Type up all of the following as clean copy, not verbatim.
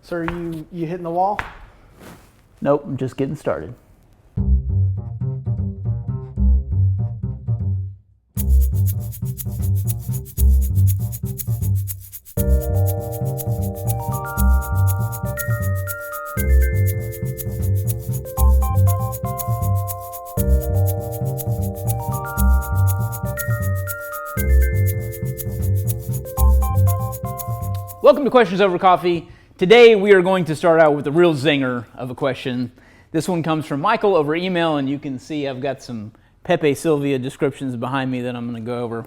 So are you hitting the wall? Nope, I'm just getting started. Welcome to Questions Over Coffee. Today we are going to start out with a real zinger of a question. This one comes from Michael over email, and you can see I've got some Pepe Sylvia descriptions behind me that I'm going to go over.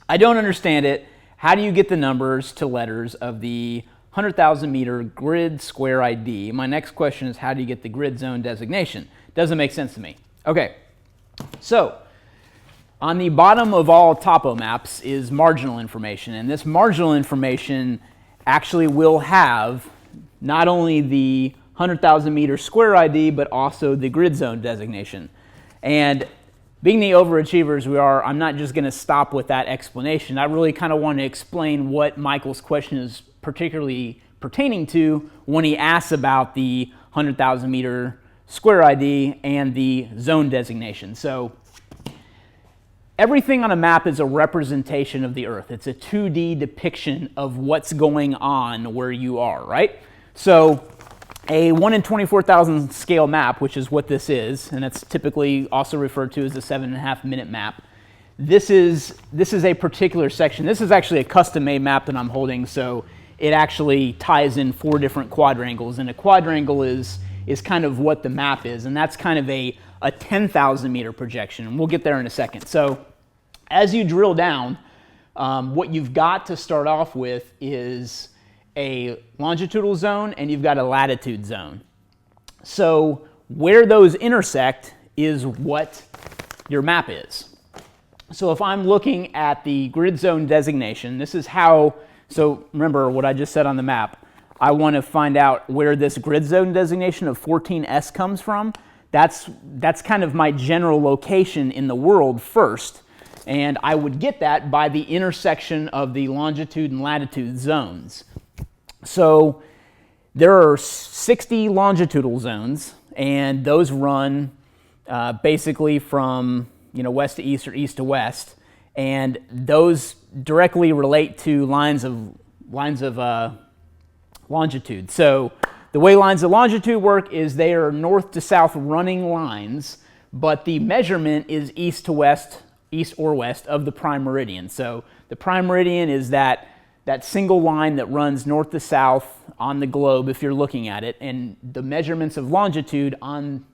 I don't understand it. How do you get the numbers to letters of the 100,000 meter grid square ID? My next question is, how do you get the grid zone designation? Doesn't make sense to me. Okay, so on the bottom of all topo maps is marginal information, and this marginal information actually will have not only the 100,000 meter square ID, but also the grid zone designation. And being the overachievers we are, I'm not just going to stop with that explanation. I really kind of want to explain what Michael's question is particularly pertaining to when he asks about the 100,000 meter square ID and the zone designation. So everything on a map is a representation of the Earth. It's a 2D depiction of what's going on where you are, right? So a 1 in 24,000 scale map, which is what this is, and it's typically also referred to as a 7.5 minute map. This is a particular section. This is actually a custom-made map that I'm holding, so it actually ties in 4 different quadrangles, and a quadrangle is kind of what the map is, and that's kind of a 10,000 meter projection, and we'll get there in a second. So as you drill down, what you've got to start off with is a longitudinal zone and you've got a latitude zone. So where those intersect is what your map is. So if I'm looking at the grid zone designation, this is how, so remember what I just said on the map. I want to find out where this grid zone designation of 14S comes from. That's kind of my general location in the world first, and I would get that by the intersection of the longitude and latitude zones. So there are 60 longitudinal zones, and those run basically from west to east or east to west, and those directly relate to lines of longitude. So the way lines of longitude work is they are north to south running lines, but the measurement is east to west, east or west of the prime meridian. So the prime meridian is that single line that runs north to south on the globe if you're looking at it, and the measurements of longitude on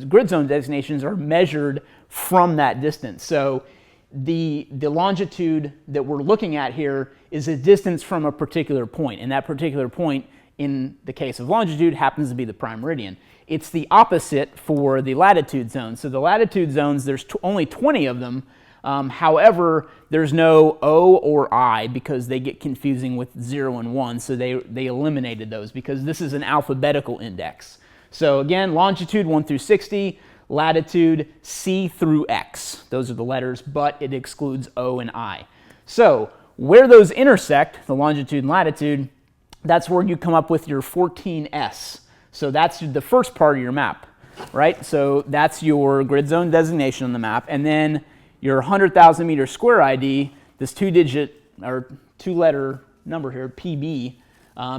grid zone designations are measured from that distance. So the longitude that we're looking at here is a distance from a particular point, and that particular point in the case of longitude happens to be the prime meridian. It's the opposite for the latitude zones. So the latitude zones, there's only 20 of them. However, there's no O or I because they get confusing with 0 and 1, so they eliminated those because this is an alphabetical index. So again, longitude 1 through 60, latitude C through X. Those are the letters, but it excludes O and I. So where those intersect, the longitude and latitude, that's where you come up with your 14S. So that's the first part of your map, right? So that's your grid zone designation on the map, and then your 100,000 meter square ID, this 2-digit or 2-letter number here, PB,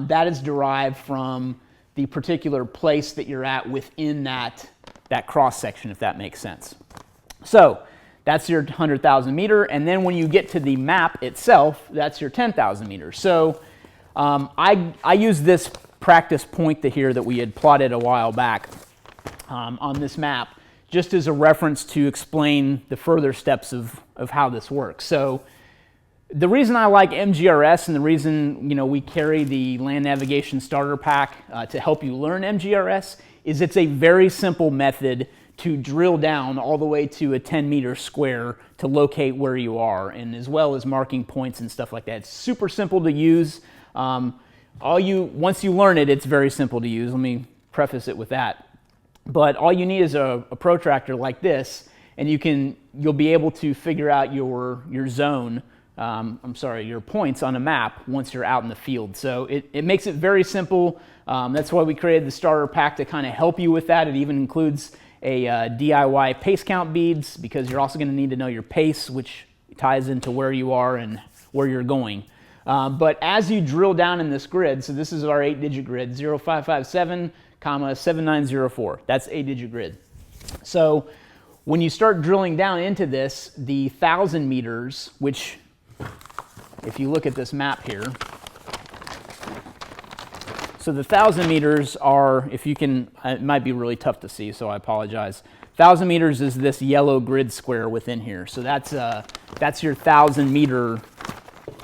that is derived from the particular place that you're at within that cross section, if that makes sense. So that's your 100,000 meter, and then when you get to the map itself, that's your 10,000 meters. So I use this practice point here that we had plotted a while back on this map, just as a reference to explain the further steps of how this works. So the reason I like MGRS and the reason we carry the Land Navigation Starter Pack to help you learn MGRS is it's a very simple method to drill down all the way to a 10 meter square to locate where you are, and as well as marking points and stuff like that. It's super simple to use. Once you learn it, it's very simple to use. Let me preface it with that. But all you need is a protractor like this, and you'll be able to figure out your zone your points on a map once you're out in the field. So it makes it very simple. That's why we created the starter pack to kind of help you with that. It even includes a DIY pace count beads, because you're also going to need to know your pace, which ties into where you are and where you're going. But as you drill down in this grid, so this is our 8-digit grid, 0557, 7904. That's 8-digit grid. So when you start drilling down into this, the 1,000 meters, which if you look at this map here, so the 1,000 meters are, if you can, it might be really tough to see, so I apologize. 1,000 meters is this yellow grid square within here. So that's your 1,000 meter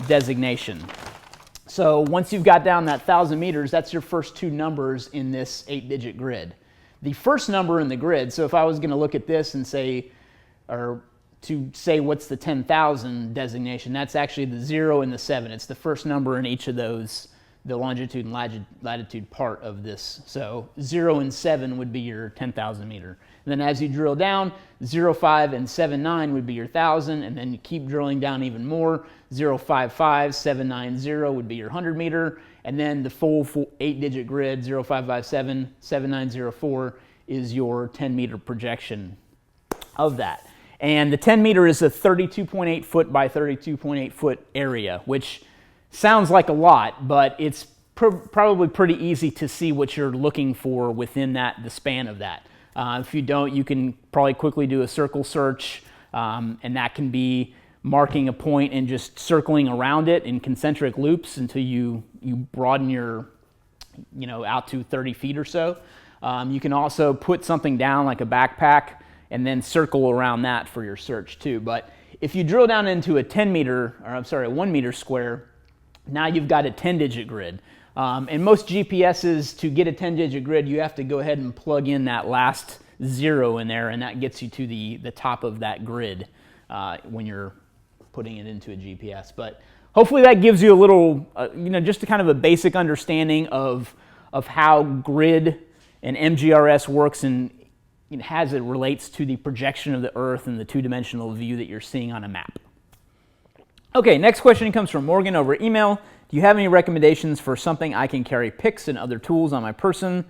designation. So once you've got down that 1,000 meters, that's your first two numbers in this 8-digit grid. The first number in the grid, so if I was going to look at this and say, or to say what's the 10,000 designation, that's actually the 0 and the 7. It's the first number in each of those, the longitude and latitude part of this. So 0 and 7 would be your 10,000 meter. And then as you drill down, 05 and 79 would be your 1,000, and then you keep drilling down even more. 055, 790 would be your 100 meter, and then the full 8-digit grid, 0557, 7904, is your 10 meter projection of that. And the 10 meter is a 32.8 foot by 32.8 foot area, which sounds like a lot, but it's probably pretty easy to see what you're looking for within the span of that. If you don't, you can probably quickly do a circle search, and that can be marking a point and just circling around it in concentric loops until you broaden your, out to 30 feet or so. You can also put something down like a backpack and then circle around that for your search too. But if you drill down into a 1 meter square, now you've got a 10-digit grid. And most GPSs, to get a 10-digit grid, you have to go ahead and plug in that last 0 in there, and that gets you to the top of that grid when you're putting it into a GPS. But hopefully that gives you a little, just a kind of a basic understanding of how grid and MGRS works and as it relates to the projection of the Earth and the two-dimensional view that you're seeing on a map. Okay, next question comes from Morgan over email. Do you have any recommendations for something I can carry Pics and other tools on my person?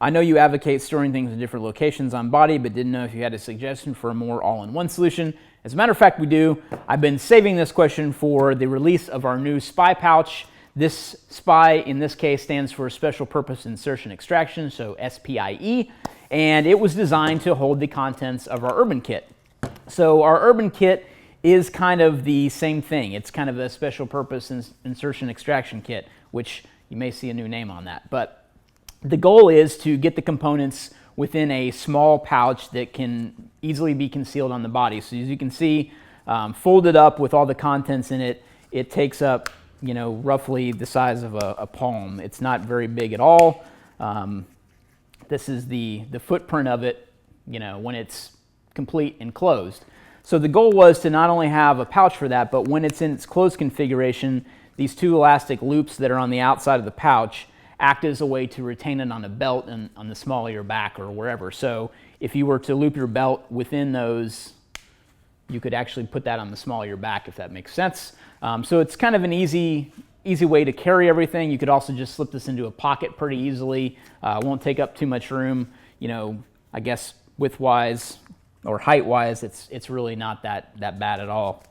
I know you advocate storing things in different locations on body, but didn't know if you had a suggestion for a more all-in-one solution. As a matter of fact, we do. I've been saving this question for the release of our new SPIE Pouch. This SPIE, in this case, stands for Special Purpose Insertion Extraction, so SPIE, and it was designed to hold the contents of our Urban Kit. So our Urban Kit is kind of the same thing. It's kind of a special purpose insertion extraction kit, which you may see a new name on that. But the goal is to get the components within a small pouch that can easily be concealed on the body. So as you can see, folded up with all the contents in it, it takes up, roughly the size of a palm. It's not very big at all. This is the footprint of it, when it's complete and closed. So the goal was to not only have a pouch for that, but when it's in its closed configuration, these two elastic loops that are on the outside of the pouch act as a way to retain it on a belt and on the small of your back or wherever. So if you were to loop your belt within those, you could actually put that on the small of your back, if that makes sense. So it's kind of an easy way to carry everything. You could also just slip this into a pocket pretty easily. Won't take up too much room. I guess width-wise or height-wise, it's really not that bad at all.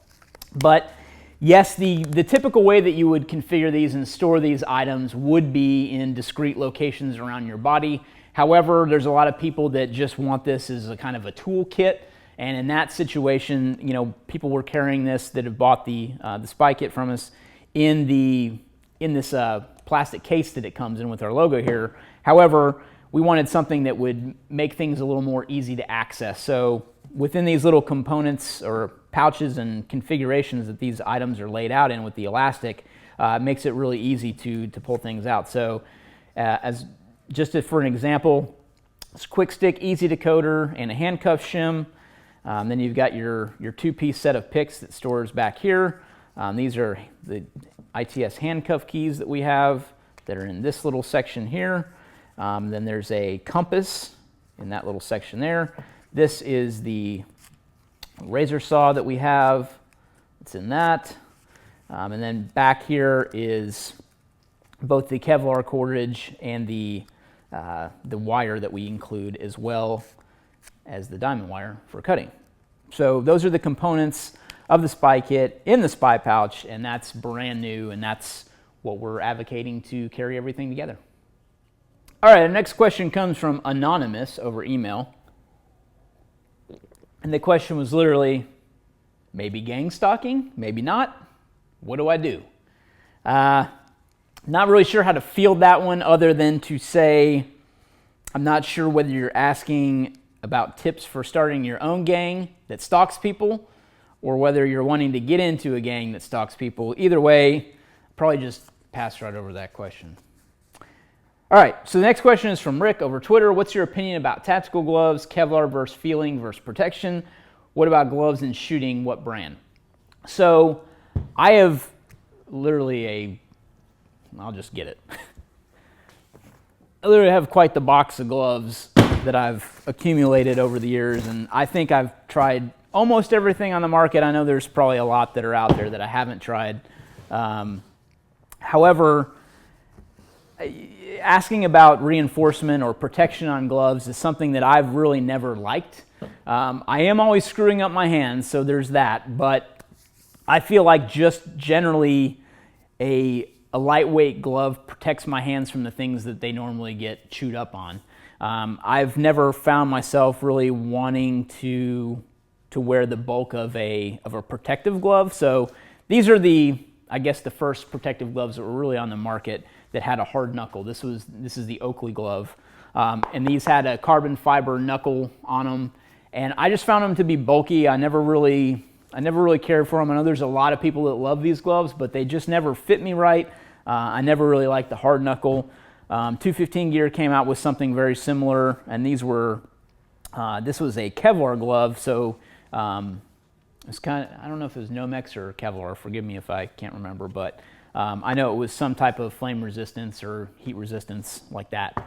But yes, the typical way that you would configure these and store these items would be in discrete locations around your body. However, there's a lot of people that just want this as a kind of a tool kit, and in that situation, people were carrying this that have bought the SPIE kit from us in this plastic case that it comes in with our logo here. However, we wanted something that would make things a little more easy to access. So within these little components or pouches and configurations that these items are laid out in with the elastic, it makes it really easy to pull things out. So for an example, it's quick stick, easy decoder, and a handcuff shim. Then you've got your two-piece set of Pics that stores back here. These are the ITS handcuff keys that we have that are in this little section here. Then there's a compass in that little section there. This is the razor saw that we have. It's in that. And then back here is both the Kevlar cordage and the wire that we include, as well as the diamond wire for cutting. So those are the components of the SPIE kit in the SPIE pouch, and that's brand new, and that's what we're advocating to carry everything together. All right, the next question comes from Anonymous over email. And the question was literally, maybe gang stalking, maybe not. What do I do? Not really sure how to field that one, other than to say, I'm not sure whether you're asking about tips for starting your own gang that stalks people, or whether you're wanting to get into a gang that stalks people. Either way, probably just pass right over that question. All right, so the next question is from Rick over Twitter. What's your opinion about tactical gloves, Kevlar versus feeling versus protection? What about gloves and shooting? What brand? So I have literally I'll just get it. I literally have quite the box of gloves that I've accumulated over the years, and I think I've tried almost everything on the market. I know there's probably a lot that are out there that I haven't tried. However, asking about reinforcement or protection on gloves is something that I've really never liked. I am always screwing up my hands, so there's that, but I feel like just generally a lightweight glove protects my hands from the things that they normally get chewed up on. I've never found myself really wanting to wear the bulk of a protective glove. So these are I guess the first protective gloves that were really on the market that had a hard knuckle. This is the Oakley glove, and these had a carbon fiber knuckle on them, and I just found them to be bulky. I never really cared for them. I know there's a lot of people that love these gloves, but they just never fit me right. I never really liked the hard knuckle. 215 Gear came out with something very similar, and this was a Kevlar glove, so it's kind of, I don't know if it was Nomex or Kevlar, forgive me if I can't remember, but I know it was some type of flame resistance or heat resistance like that.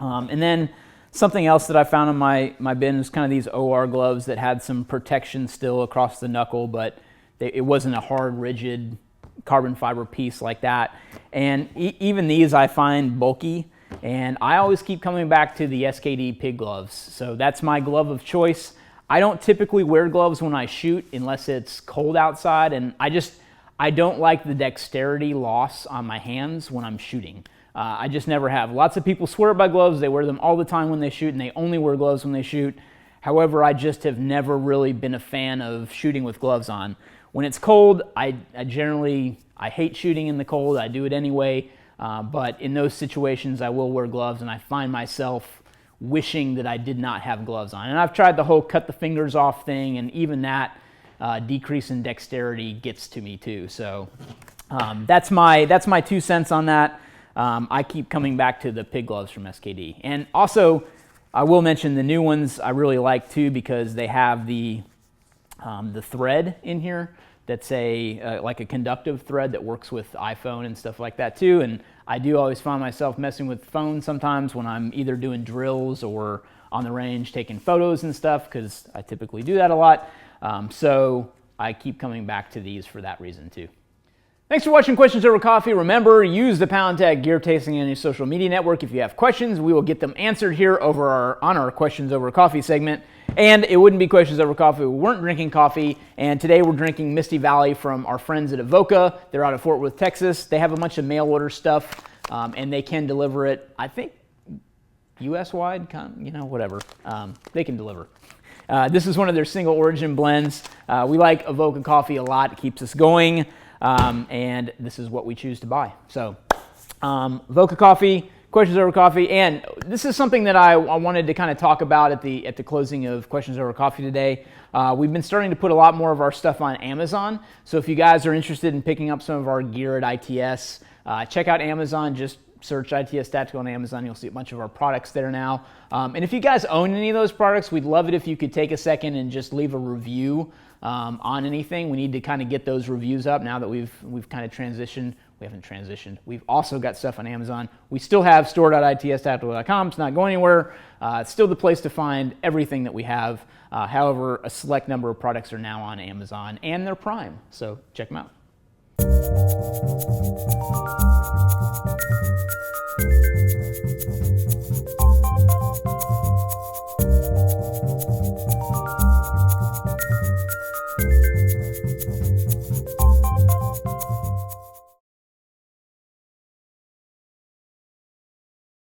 And then something else that I found in my bin was kind of these OR gloves that had some protection still across the knuckle, but it wasn't a hard, rigid carbon fiber piece like that. And even these I find bulky, and I always keep coming back to the SKD pig gloves. So that's my glove of choice. I don't typically wear gloves when I shoot unless it's cold outside, and I don't like the dexterity loss on my hands when I'm shooting. I just never have. Lots of people swear by gloves. They wear them all the time when they shoot, and they only wear gloves when they shoot. However, I just have never really been a fan of shooting with gloves on. When it's cold, I hate shooting in the cold. I do it anyway, but in those situations, I will wear gloves, and I find myself wishing that I did not have gloves on. And I've tried the whole cut the fingers off thing, and even that decrease in dexterity gets to me too. So that's my 2 cents on that. I keep coming back to the pig gloves from SKD. And also, I will mention the new ones I really like too, because they have the thread in here that's like a conductive thread that works with iPhone and stuff like that too. And I do always find myself messing with phones sometimes when I'm either doing drills or on the range taking photos and stuff, because I typically do that a lot. So I keep coming back to these for that reason too. Thanks for watching Questions Over Coffee. Remember, use the pound tag Gear Tasting on your social media network. If you have questions, we will get them answered here on our Questions Over Coffee segment. And it wouldn't be Questions Over Coffee if we weren't drinking coffee. And today we're drinking Misty Valley from our friends at Avoca. They're out of Fort Worth, Texas. They have a bunch of mail order stuff, and they can deliver it, I think, US-wide, whatever. They can deliver. This is one of their single origin blends. We like Avoca coffee a lot. It keeps us going. And this is what we choose to buy. So, Avoca coffee, Questions Over Coffee, and this is something that I wanted to kind of talk about at the closing of Questions Over Coffee today. We've been starting to put a lot more of our stuff on Amazon. So if you guys are interested in picking up some of our gear at ITS, check out Amazon. Just search ITS Tactical on Amazon. You'll see a bunch of our products there now. And if you guys own any of those products, we'd love it if you could take a second and just leave a review on anything. We need to kind of get those reviews up now that we've kind of transitioned. We haven't transitioned. We've also got stuff on Amazon. We still have store.itstactical.com. It's not going anywhere. It's still the place to find everything that we have. However, a select number of products are now on Amazon, and they're Prime. So check them out.